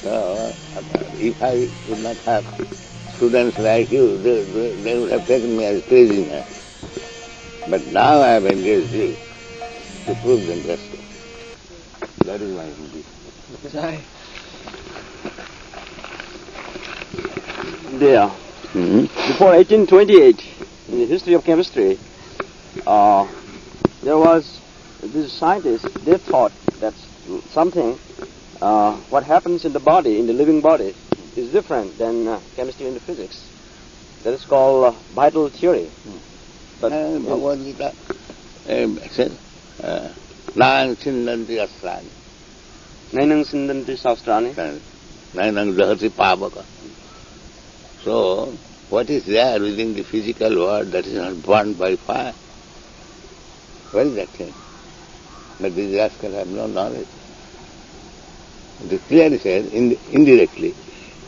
So, if I would not have students like you, they would have taken me as crazy man. But now I have engaged you to prove them justice. That is my duty. There, before 1828, in the history of chemistry, there was this scientist. They thought that something, what happens in the body, in the living body, is different than chemistry and physics. That is called vital theory. But Bhagavad Gita says, Nainang Sindanti Astrani. Nainang Sindanti Sastrani. Nainang Dahati Pavaka. So, what is there within the physical world that is not burned by fire? What is that thing? But these rascals have no knowledge. It clearly says, indirectly,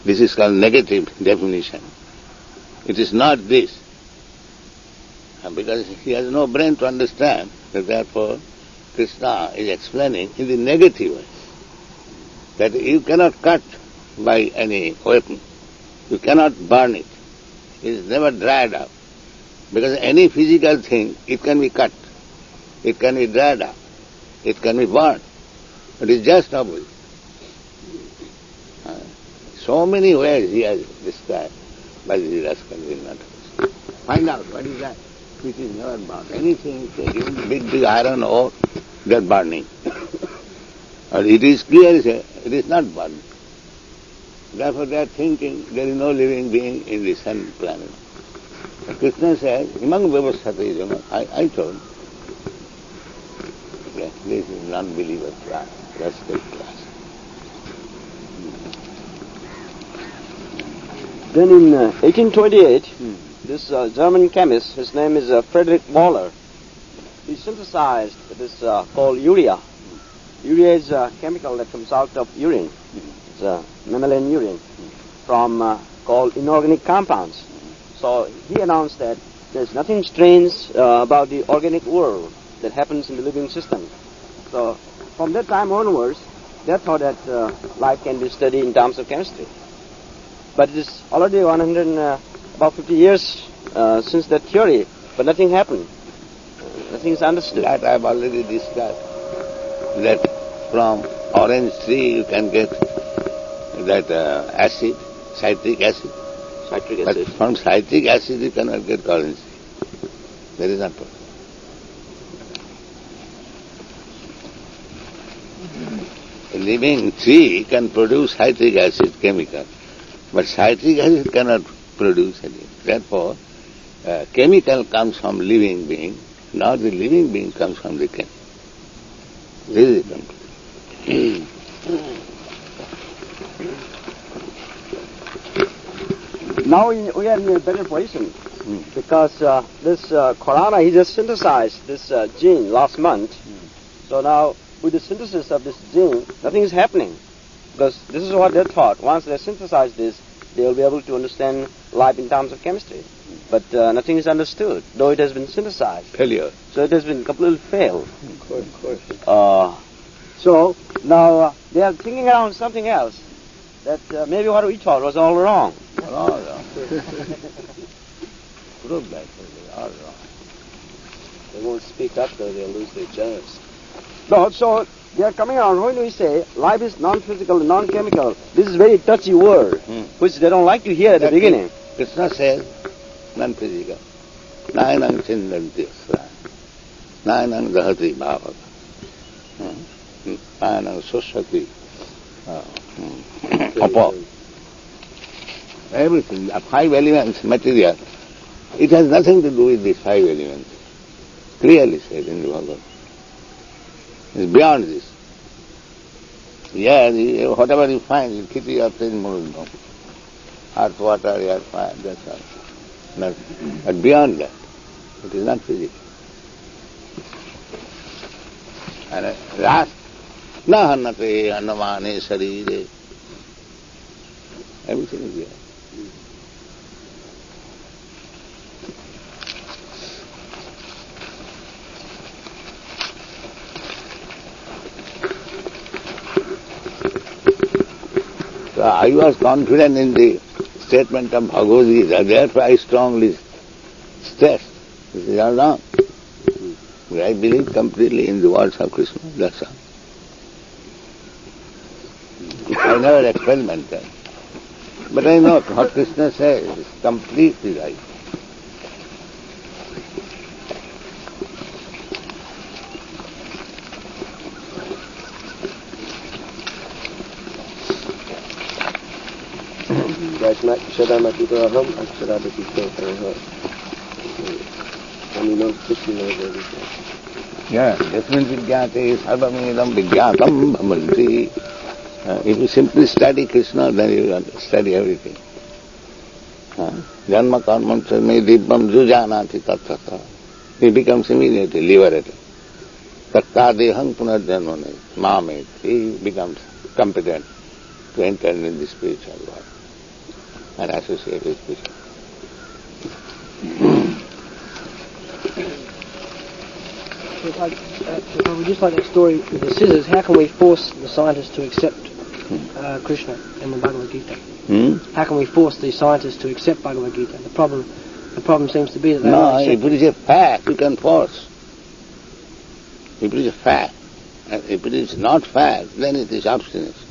this is called negative definition. It is not this. Because he has no brain to understand, that therefore Krishna is explaining in the negative way, that you cannot cut by any weapon. You cannot burn it. It is never dried up. Because any physical thing, it can be cut. It can be dried up. It can be burned. It is just opposite. So many ways he has described, but the rascal will not understand. Find out what is that which is never burned. Anything, even big iron ore, they are burning. Or it is clear, it is not burning. Therefore they are thinking there is no living being in the sun planet. But Krishna says, Imang Vyavasthate Jama, I told, okay, this is non-believer class, rascal class. Then in 1828, this German chemist, his name is Friedrich Wöhler, he synthesized this called urea. Urea is a chemical that comes out of urine. It's a mammalian urine from called inorganic compounds. So he announced that there's nothing strange about the organic world that happens in the living system. So from that time onwards, they thought that life can be studied in terms of chemistry. But it is already about 50 years since that theory, but nothing happened. Nothing is understood. That I have already discussed, that from orange tree you can get that acid, citric acid. Citric But acid. from citric acid you cannot get orange tree. That is not possible. A living tree can produce citric acid chemical, but citric acid cannot produce anything. Therefore, chemical comes from living being, not the living being comes from the chemical. This is the conclusion. Now we are in a better position because this Corona, he just synthesized this gene last month. So now with the synthesis of this gene, nothing is happening because this is what they thought. Once they synthesize this, they will be able to understand life in terms of chemistry. But nothing is understood, though it has been synthesized. Failure. So it has been completely failed. Of course. So now they are thinking around something else, that maybe what we thought was all wrong. All wrong. Prove that all wrong. They won't speak up though, they'll lose their jobs. No, so they are coming around. When we say life is non-physical, non-chemical, this is very touchy word, which they don't like to hear at the beginning. Krishna says non-physical. Nainang Sindanti Asrani. Nainang Dahati Bhavaka. Nainang Susati. Apo. Everything, the 5 elements material, it has nothing to do with these 5 elements. Clearly said in the Bhagavad. It's beyond this. Yeah, whatever you find, you keep your present mood. Earth, water, air, fire, that's all. But beyond that, it is not physical. And last, na hannate annamane sarire. Everything is there. So I was confident in the statement of Bhagavad Gita, therefore I strongly stress this is all wrong. I believe completely in the words of Krishna, that's all. I never experimented. But I know what Krishna says is completely right. Yeah, Jasmin Vidyate Sarvamidam Vidyatam Bhavanti. If you simply study Krishna, then you will study everything. Janma karmam sarme dibbam jujanati tattata. He becomes immediately liberated. Tatta dehang punarjanmane mamet. He becomes competent to enter in the spiritual world and associate with Krishna. We just like that story with the scissors. How can we force the scientists to accept Krishna and the Bhagavad Gita? How can we force the scientists to accept Bhagavad Gita? The problem seems to be that they No, don't accept if it is a fact, you can force. If it is a fact, and if it is not fact, then it is obstinance.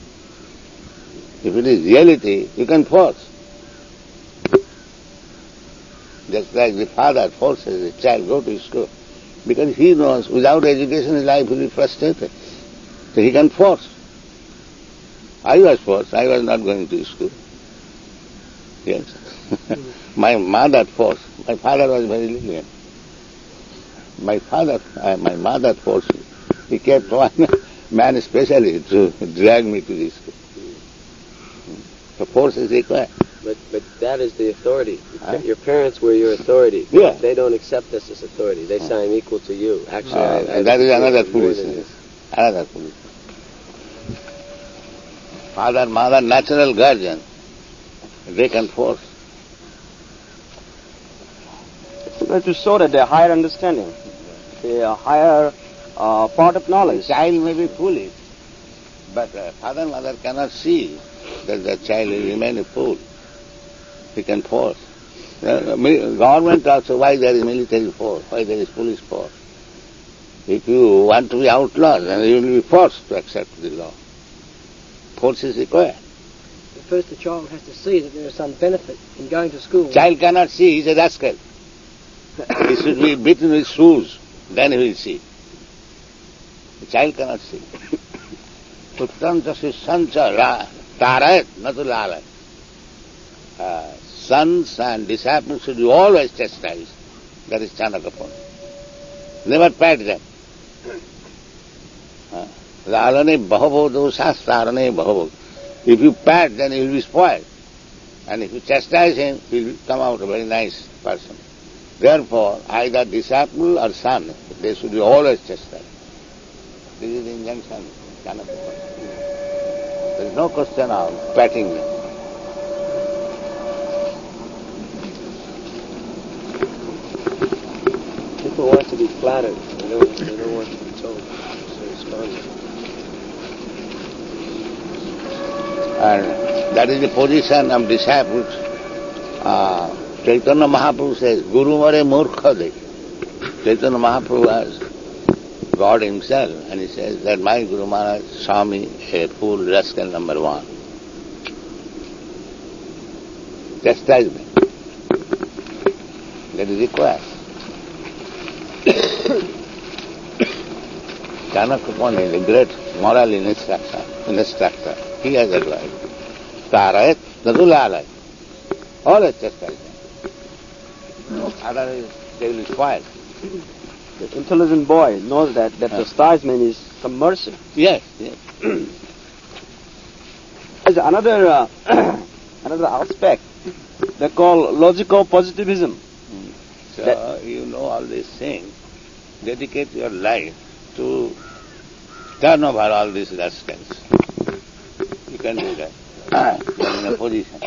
If it is reality, you can force. Just like the father forces the child go to school, because he knows without education his life will be frustrated. So he can force. I was forced. I was not going to school. Yes. My mother forced. My father was very lenient. My mother forced me. He kept one man especially to drag me to the school. The force is required. But that is the authority. Your parents were your authority. Yeah. They don't accept us as authority. They say I'm equal to you. Actually, that is another foolishness. Another foolishness. Father, mother, natural guardian, they can force. To show that they have higher understanding, a higher part of knowledge. The child may be foolish, but father and mother cannot see that the child will remain a fool. He can force. Government also, why there is military force, why there is police force. If you want to be outlawed, then you will be forced to accept the law. Force is required. But first the child has to see that there is some benefit in going to school. Child cannot see, he is a rascal. He should be beaten with shoes, then he will see. The child cannot see. Puttanta sancha tarayat natu lalayat. Sons and disciples should be always chastised. That is Chanakapana. Never pat them. Lalane bahavo dosas tarane bahavo. If you pat, then he will be spoiled. And if you chastise him, he will come out a very nice person. Therefore, either disciple or son, they should be always chastised. This is the injunction, Chanakapana. There is no question of patting them. people want to be flattered. They don't want to be told. So responding. And that is the position of disciples. Chaitanya Mahaprabhu says, Guru Mare Murkha De. Chaitanya Mahaprabhu was God himself, and he says that my Guru Maharaj saw me a fool rascal number one. Chastisement. That is required. Chanakapana is a great moral instructor. He has advised. Tarayat nadulalay. Always chastisement. Otherwise they will spoil. The intelligent boy knows that chastisement is some mercy. Yes, yes. There's another aspect they call logical positivism. So you know all these things. Dedicate your life to turn over all these rascals. You can do that. You are in a position.